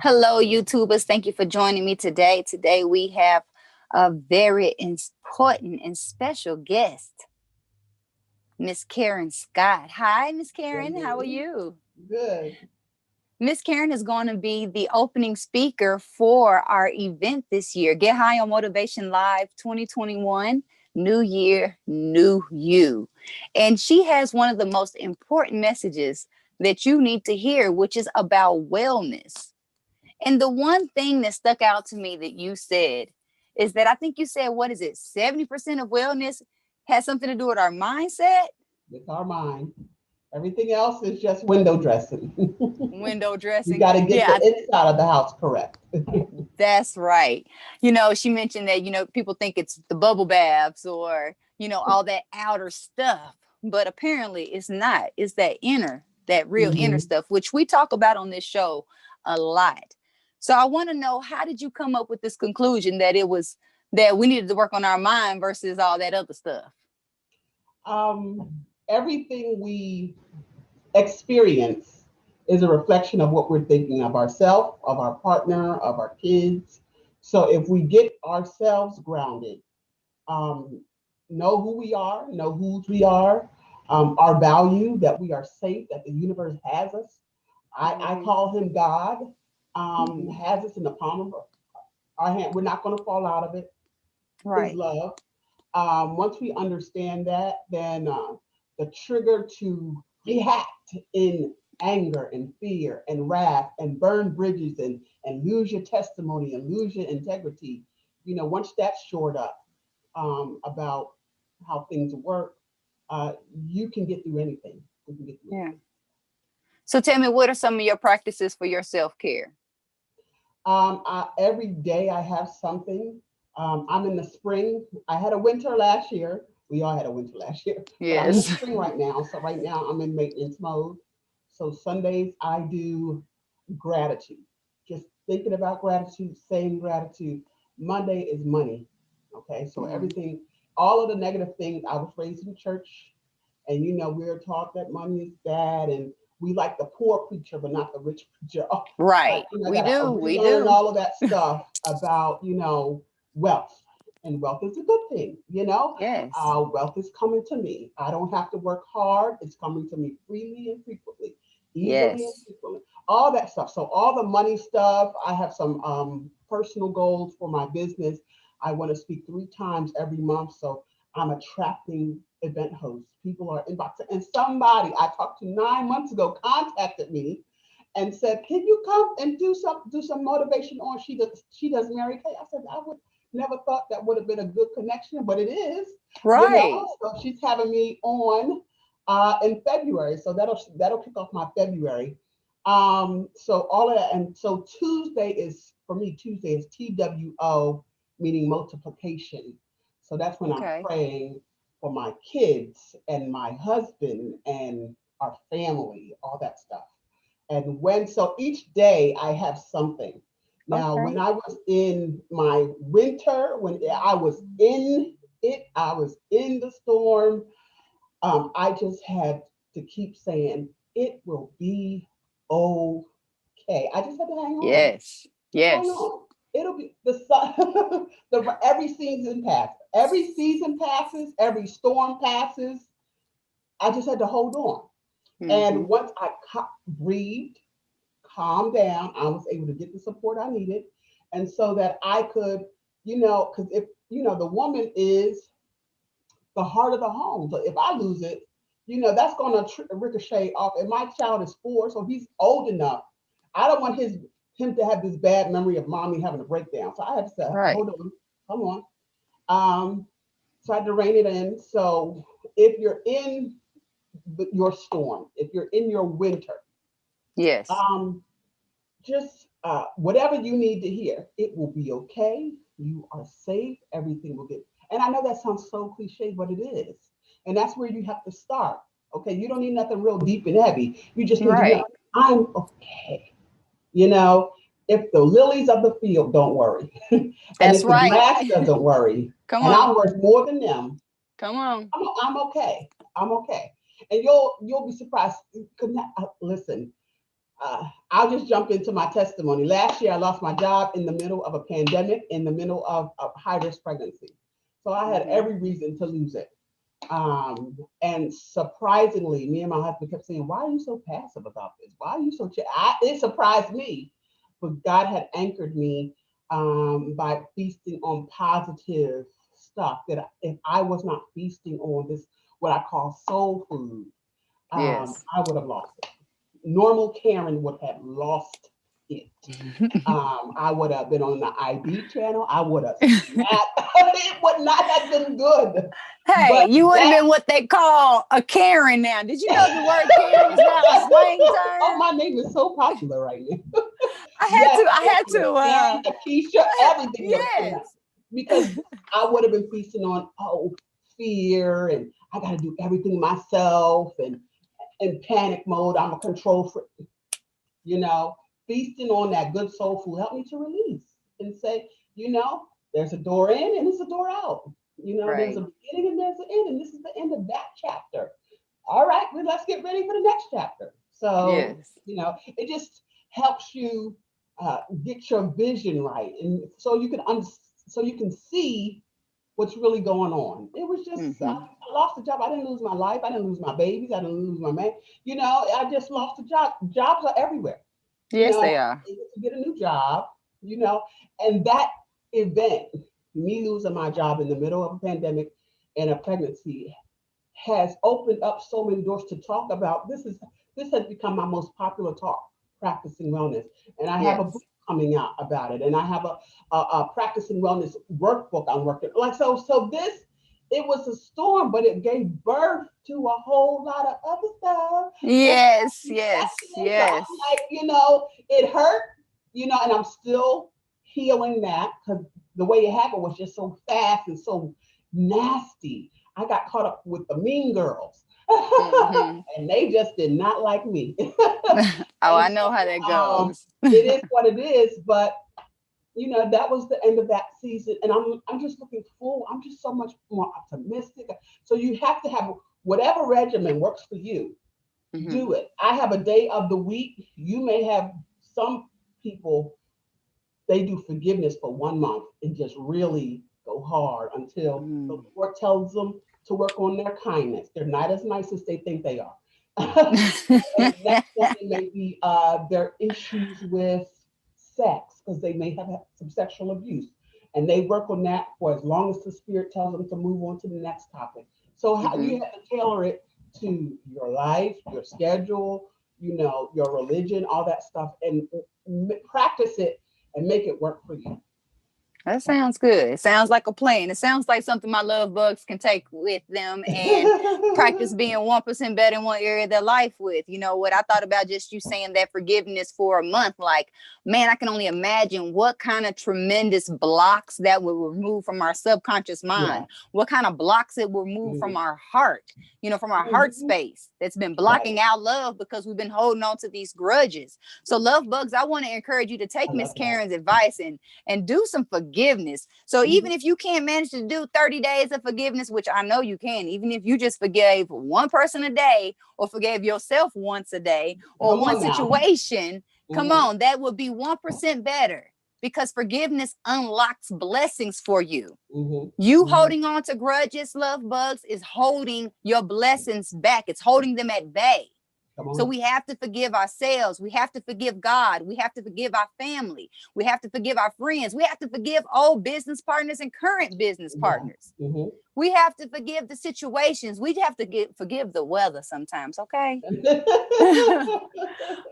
Hello, YouTubers. Thank you for joining me today. Today we have a very important and special guest, Miss Karen Scott. Hi, Miss Karen. How are Mhm. you? Good. Miss Karen is going to be the opening speaker for our event this year, Get High on Motivation Live 2021, New Year, New You. And she has one of the most important messages that you need to hear, which is about wellness. And the one thing that stuck out to me that you said is that I think you said, what is it? 70% of wellness has something to do with our mindset. It's our mind. Everything else is just window dressing. Window We dressing. got to get the Yeah, inside of the house correct. that's right. She mentioned that, people think it's the bubble baths or, all that outer stuff. But apparently it's not. It's that real inner Hmm. stuff, which we talk about on this show a lot. So I want to know, how did you come up with this conclusion that we needed to work on our mind versus all that other stuff? Everything we experience is a reflection of what we're thinking of ourselves, of our partner, of our kids. So if we get ourselves grounded, um, know who we are, know whose we are, our value, that we are safe, that the universe has us. I Hmm. call him God, Hmm. has us in the palm of our hand. We're not going to fall out of it. His Right. love. Once we understand that, then the trigger to react in anger and fear and wrath and burn bridges and lose your testimony and lose your integrity, once that's shored up, about how things work, you can get through anything. You can get through Yeah. anything. So tell me, what are some of your practices for your self-care? Every day I have something. I'm in the spring. I had a winter last year. We all had a winter last year, but I'm in the Yes. spring right now. So right now I'm in maintenance mode. So Sundays I do gratitude, just thinking about gratitude, saying gratitude. Monday is money. Okay, so Mm. everything, all of the negative things. I was raised in church, and we were taught that money is bad, and we like the poor preacher, but not the rich preacher. Right. I We gotta do. We relearn do. all of that stuff about wealth, and wealth is a good thing. Yes. Wealth is coming to me. I don't have to work hard. It's coming to me freely and frequently, easily and Yes. frequently. All that stuff. So all the money stuff. I have some personal goals for my business. I want to speak 3 times every month. So I'm attracting event hosts. People are inboxing, and somebody I talked to 9 months ago contacted me and said, "Can you come and do some motivation on she does Mary Kay?" I said, "I would never thought that would have been a good connection, but it is, Right. So she's having me on in February, so that'll kick off my February. So all of that, and so Tuesday is for me. Tuesday is TWO, meaning multiplication. So that's when I'm Okay. praying for my kids and my husband and our family, all that stuff. And so each day I have something. Now, Okay. when I was in my winter, when I was in it, I was in the storm. I just had to keep saying, it will be okay. I just had to hang on. Yes. Just hang Yes. on. It'll be the sun. Every season passes. Every season passes. Every storm passes. I just had to hold on. And Hmm. once I breathed, calm down. I was able to get the support I needed. And so that I could, because if, the woman is the heart of the home. So if I lose it, that's going to ricochet off. And my child is 4, so he's old enough. I don't want him to have this bad memory of mommy having a breakdown. So I had to say, Right. hold on, come on. Um, so I had to rein it in. So if you're in your storm, if you're in your winter, Yes. um, just whatever you need to hear. It will be okay. You are safe. Everything will get. And I know that sounds so cliche, but it is. And that's where you have to start. Okay, you don't need nothing real deep and heavy. You just need to know Right. I'm okay. You know, if the lilies of the field don't worry, and That's if the right. grass doesn't worry, Come and on. I'm worth more than them, Come on. I'm okay. I'm okay. And you'll be surprised. Listen, I'll just jump into my testimony. Last year, I lost my job in the middle of a pandemic, in the middle of a high risk pregnancy. So I had Mm-hmm. every reason to lose it. And surprisingly, me and my husband kept saying, "Why are you so passive about this? Why are you so?" It surprised me, but God had anchored me by feasting on positive stuff. That if I was not feasting on this, what I call soul food, Yes. I would have lost it. Normal Karen would have lost it. I would have been on the IB channel. I would have snapped. It would not have been good. Hey, But you would have that been what they call a Karen now. Did you know the word Karen is now a slang oh, term? my name is so popular right now. I had Yes, to, I it had would. to, Karen, Akeisha, everything would have came out yes. because I would have been feasting on fear and I got to do everything myself and in panic mode. I'm a control freak. You know, feasting on that good soul food helped me to release and say, there's a door in and there's a door out. There's a Right. beginning and there's an end, and this is the end of that chapter. All right, well, let's get ready for the next chapter. So, Yes. it just helps you get your vision right, and so you can see what's really going on. It was just Mm-hmm. I lost a job. I didn't lose my life. I didn't lose my babies. I didn't lose my man. I just lost a job. Jobs are everywhere. Yes, I they was are. able to get a new job. And that event, me losing my job in the middle of a pandemic and a pregnancy, has opened up so many doors to talk about. This has become my most popular talk, practicing wellness, and I have a book Yes. coming out about it, and I have a practicing wellness workbook I'm working like so. So this it was a storm, but it gave birth to a whole lot of other stuff. And Yes, I'm yes, catching it. So yes. I'm like, it hurt, and I'm still healing that because the way it happened was just so fast and so nasty. I got caught up with the mean girls. Mm-hmm. And they just did not like me. Oh, And I know how that so goes. it is what it is, but that was the end of that season. And I'm just looking forward. I'm just so much more optimistic. So you have to have whatever regimen works for you, Mm-hmm. do it. I have a day of the week. You may have some people, they do forgiveness for 1 month and just really go hard until the Mm. Lord tells them to work on their kindness. They're not as nice as they think they are. And next one, it may be their issues with sex because they may have had some sexual abuse. And they work on that for as long as the spirit tells them to move on to the next topic. So Mm-hmm. you have to tailor it to your life, your schedule, your religion, all that stuff, and practice it and make it work for you. That sounds good. It sounds like a plan. It sounds like something my love bugs can take with them and practice being 1% better in one area of their life with. You know what? I thought about just you saying that forgiveness for a month. Like, man, I can only imagine what kind of tremendous blocks that will remove from our subconscious Yeah. mind, what kind of blocks it will remove from Mhm. our heart, from our heart Mhm. space that's been Right. blocking out love because we've been holding on to these grudges. So, love bugs, I want to encourage you to I take Miss love that. Karen's advice and do some forgiveness. So Mhm. even if you can't manage to do 30 days of forgiveness, which I know you can, even if you just forgave one person a day or forgave yourself once a day or Come one on now. situation, come Mhm. on, that would be 1% better because forgiveness unlocks blessings for you. Mhm. You Mhm. holding on to grudges, love bugs, is holding your blessings back. It's holding them at bay. Come So on. we have to forgive ourselves. We have to forgive God. We have to forgive our family. We have to forgive our friends. We have to forgive old business partners and current business Yeah. partners. Mhm. We have to forgive the situations. We have to forgive the weather sometimes, okay?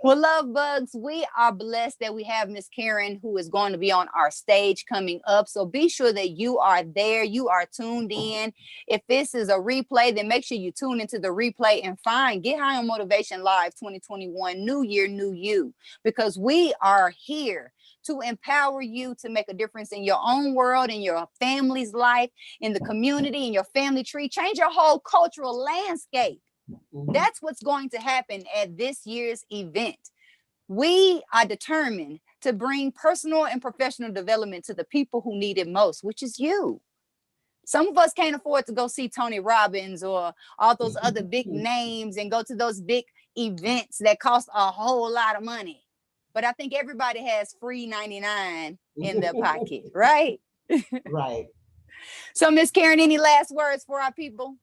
Well, love bugs, we are blessed that we have Miss Karen who is going to be on our stage coming up. So be sure that you are there, you are tuned in. If this is a replay, then make sure you tune into the replay and find Get High on Motivation Live 2021, New Year, New You, because we are here to empower you to make a difference in your own world, in your family's life, in the community, in your family tree, change your whole cultural landscape. Mhm. That's what's going to happen at this year's event. We are determined to bring personal and professional development to the people who need it most, which is you. Some of us can't afford to go see Tony Robbins or all those other big names and go to those big events that cost a whole lot of money. But I think everybody has free 99 in their pocket, right? Right. So, Miss Karen, any last words for our people?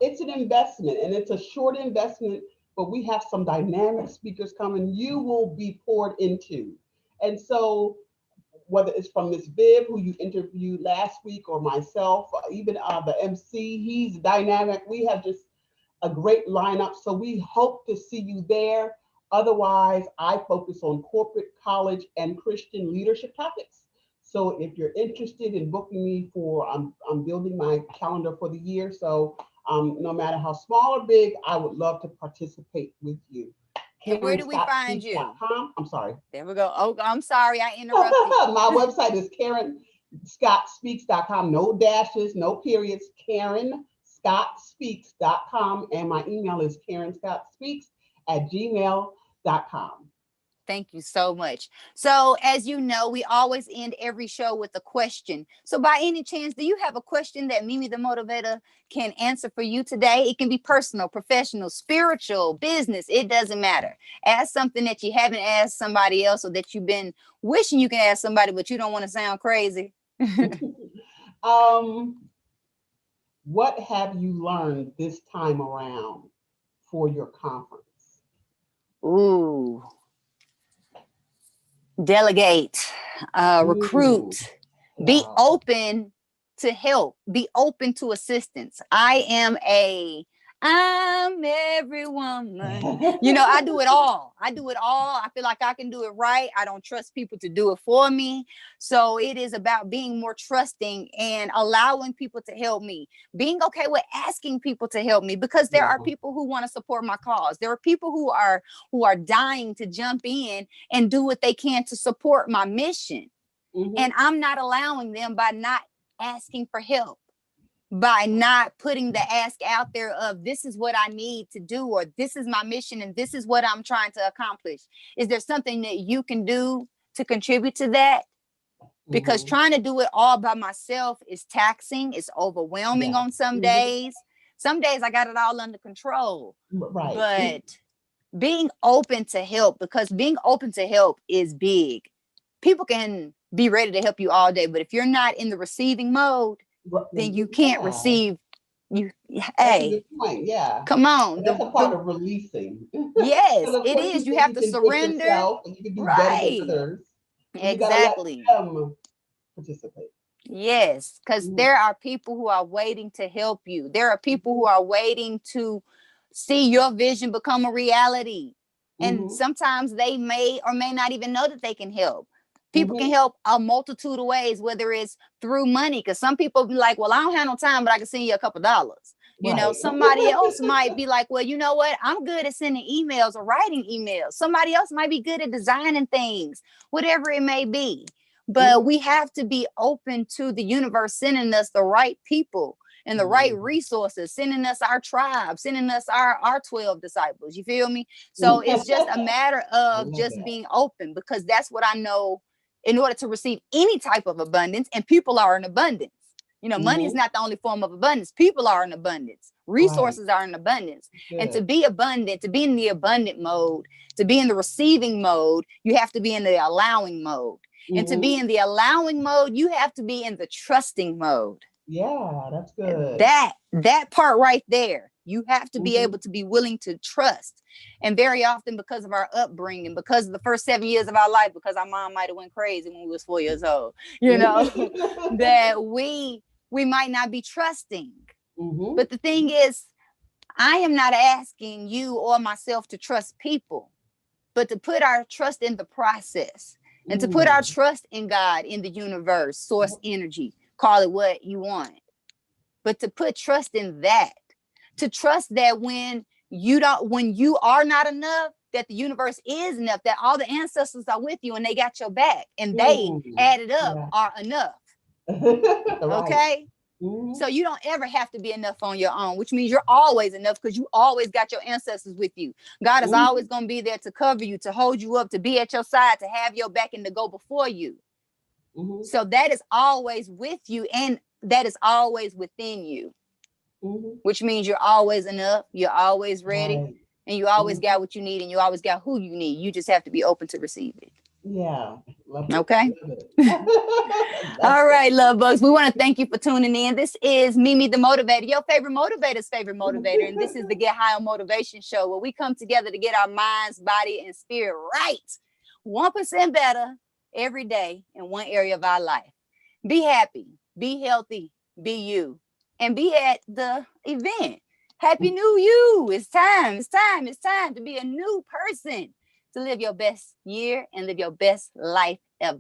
It's an investment and it's a short investment, but we have some dynamic speakers coming. You will be poured into. And so, whether it's from Miss Viv, who you interviewed last week, or myself, or even the MC, he's dynamic. We have just a great lineup. So we hope to see you there. Otherwise, I focus on corporate, college, and Christian leadership topics. So if you're interested in booking me for, I'm building my calendar for the year. So no matter how small or big, I would love to participate with you. And where do we find you? KarenScottSpeaks.com. I'm sorry. There we go. Oh, I'm sorry, I interrupted you. My website is KarenScottSpeaks.com. No dashes, no periods. KarenScottSpeaks.com. And my email is KarenScottSpeaks@gmail.com. Thank you so much. So, as you know, we always end every show with a question. So, by any chance, do you have a question that Mimi the Motivator can answer for you today? It can be personal, professional, spiritual, business. It doesn't matter. Ask something that you haven't asked somebody else, or that you've been wishing you can ask somebody, but you don't want to sound crazy. um, what have you learned this time around for your conference? Ooh. Delegate, recruit, be Wow. open to help, be open to assistance. I'm every woman. You know, I do it all. I do it all. I feel like I can do it right. I don't trust people to do it for me. So it is about being more trusting and allowing people to help me, being okay with asking people to help me, because there Yeah. are people who want to support my cause. There are people who are dying to jump in and do what they can to support my mission. Mhm. And I'm not allowing them by not asking for help, by not putting the ask out there of, this is what I need to do, or this is my mission and this is what I'm trying to accomplish. Is there something that you can do to contribute to that? Because Mhm. trying to do it all by myself is taxing, it's overwhelming Yes. on some Mhm. days. Some days I got it all under control. Right. But being open to help, because being open to help is big. People can be ready to help you all day, but if you're not in the receiving mode, then you can't Yeah. receive. You, That's a hey, good point. Yeah. come on. And that's a part of releasing. Because Yes, of it course you is. You think have you to can do it surrender. yourself and you can do better than Right. others. But you gotta let Exactly. them participate. Yes, because Mhm. there are people who are waiting to help you. There are people who are waiting to see your vision become a reality. And Mhm. sometimes they may or may not even know that they can help. People can Mhm. help a multitude of ways, whether it's through money, because some people be like, well, I don't have no time, but I can send you a couple dollars. You know, Right. somebody else might be like, well, you know what? I'm good at sending emails or writing emails. Somebody else might be good at designing things, whatever it may be. But Mhm. we have to be open to the universe sending us the right people and the right Mhm. resources, sending us our tribe, sending us our 12 disciples. You feel me? So it's just a matter I of love just that. being open, because that's what I know. In order to receive any type of abundance, and people are in abundance. You know, money is Mhm. not the only form of abundance. People are in abundance. Right. Resources are in abundance. And to Good. be abundant, to be in the abundant mode, to be in the receiving mode, you have to be in the allowing mode. And to be Mhm. in the allowing mode, you have to be in the trusting mode. Yeah, that's good. That part right there, you have to be Mhm. able to be willing to trust. And very often, because of our upbringing, because of the first 7 years of our life, because our mom might have went crazy when we was 4 years old, you know, that we might not be trusting. Mhm. But the thing is, I am not asking you or myself to trust people, but to put our trust in the process, and to put our Mm. trust in God, in the universe, source energy, call it what you want. But to put trust in that, to trust that when you are not enough, that the universe is enough, that all the ancestors are with you and they got your back, and they Mm. added up Yeah. are enough. Right. Okay. Mhm. So you don't ever have to be enough on your own, which means you're always enough, because you always got your ancestors with you. God is always Mhm. going to be there to cover you, to hold you up, to be at your side, to have your back, and to go before you. Mhm. So that is always with you, and that is always within you, Mhm. which means you're always enough. You're always ready. Right. And you always Mhm. got what you need, and you always got who you need. You just have to be open to receive it. Yeah, love it. Okay. Love it. That's All it. right, love bugs. We want to thank you for tuning in. This is Mimi the Motivator, your favorite motivator's favorite motivator. And this is the Get High on Motivation show, where we come together to get our minds, body, and spirit right. 1% better every day in one area of our life. Be happy, be healthy, be you, and be at the event. Happy New You. It's time. It's time. It's time to be a new person, to live your best year and live your best life